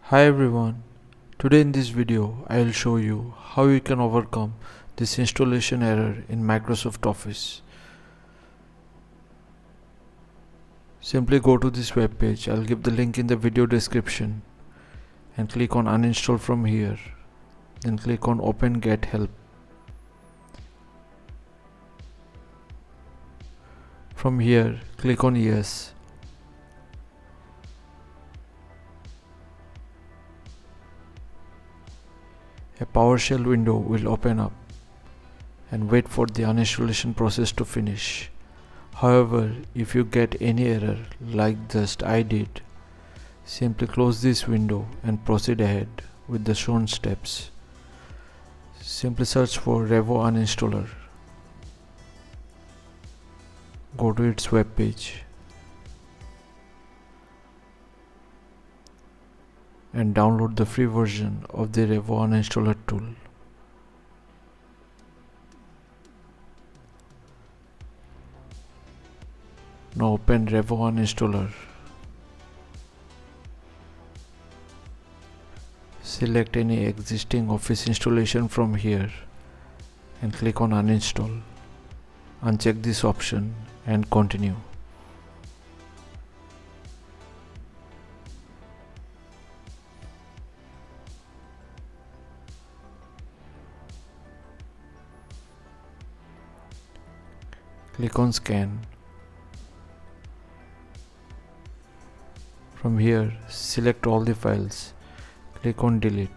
Hi everyone, today in this video I will show you how you can overcome this installation error in Microsoft Office. Simply go to this web page. I'll give the link in the video description and click on uninstall from here. Then click on open get help. From here click on yes. A PowerShell window will open up and wait for the uninstallation process to finish. However, if you get any error like just I did, simply close this window and proceed ahead with the shown steps. Simply search for Revo uninstaller. Go to its web page and download the free version of the Revo uninstaller tool. Now open Revo uninstaller. Select any existing Office installation from here and click on uninstall. Uncheck this option and continue. Click on scan. From here, select all the files. Click on delete.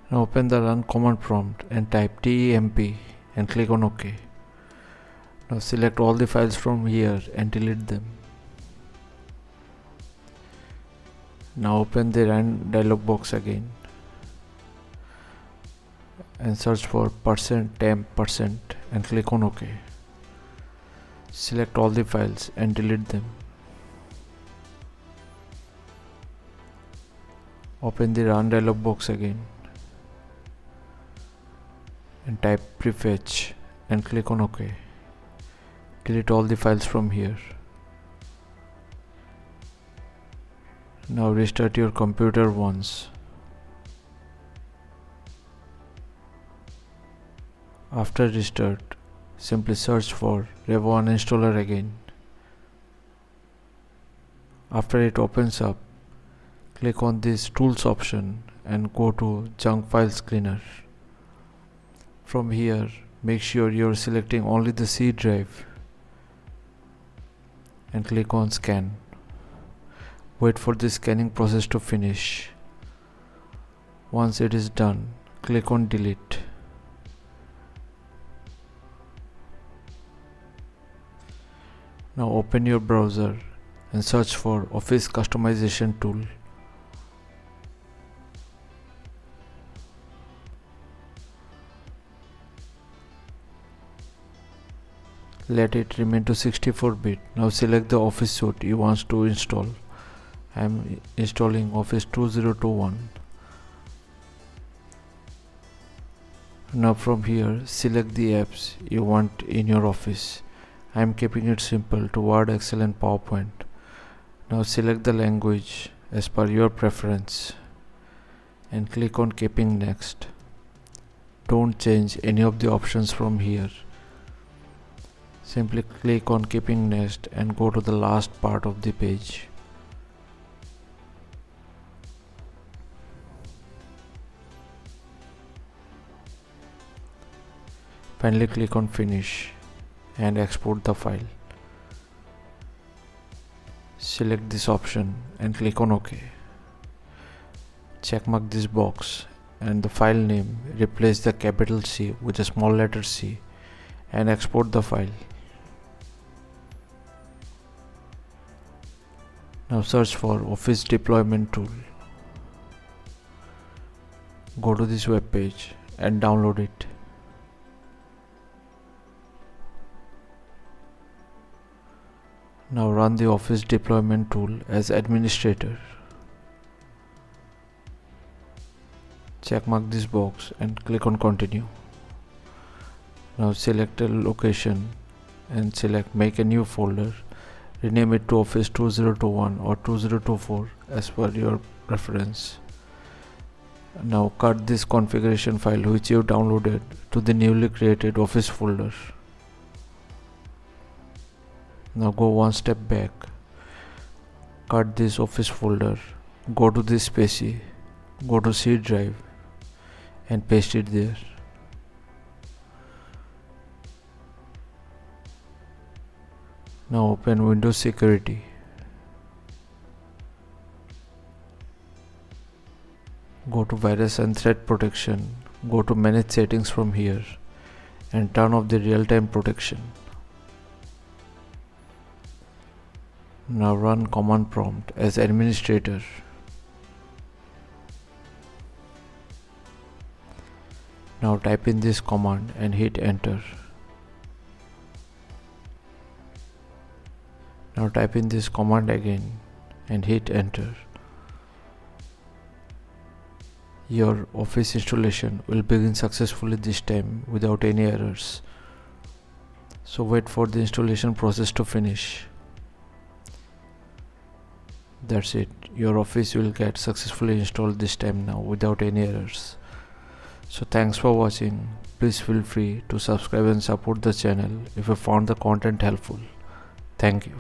Now open the run command prompt and type temp and click on OK. Now select all the files from here and delete them. Now open the run dialog box again and search for %temp% and click on OK. Select all the files and delete them. Open the run dialog box again and type prefetch and click on OK. Delete all the files from here. Now restart your computer once. After restart, simply search for Revo uninstaller again. After it opens up, click on this tools option and go to junk files cleaner. From here, make sure you're selecting only the C drive and click on scan. Wait for the scanning process to finish. Once it is done, click on delete. Now open your browser and search for Office customization tool. Let it remain to 64-bit. Now select the Office suite you want to install. I am installing Office 2021. Now from here, select the apps you want in your Office. I am keeping it simple to Word, Excel and PowerPoint. Now select the language as per your preference and click on keeping next. Don't change any of the options from here. Simply click on keeping next and go to the last part of the page. Finally click on finish and export the file. Select this option and click on OK. Checkmark this box and the file name, replace the capital C with a small letter C and export the file. Now search for Office deployment tool. Go to this web page and download it. Now run the Office deployment tool as administrator. Checkmark this box and click on continue. Now select a location and select make a new folder. Rename it to Office 2021 or 2024 as per your preference. Now cut this configuration file which you downloaded to the newly created Office folder. Now go one step back. Cut this Office folder. Go to this PC. Go to C drive and paste it there. Now open Windows Security. Go to Virus and Threat Protection. Go to Manage Settings from here and turn off the real-time protection. Now run command prompt as administrator. Now type in this command and hit enter. Now type in this command again and hit enter. Your Office installation will begin successfully this time without any errors. So wait for the installation process to finish. That's it. Your Office will get successfully installed this time now without any errors. So thanks for watching. Please feel free to subscribe and support the channel if you found the content helpful. Thank you.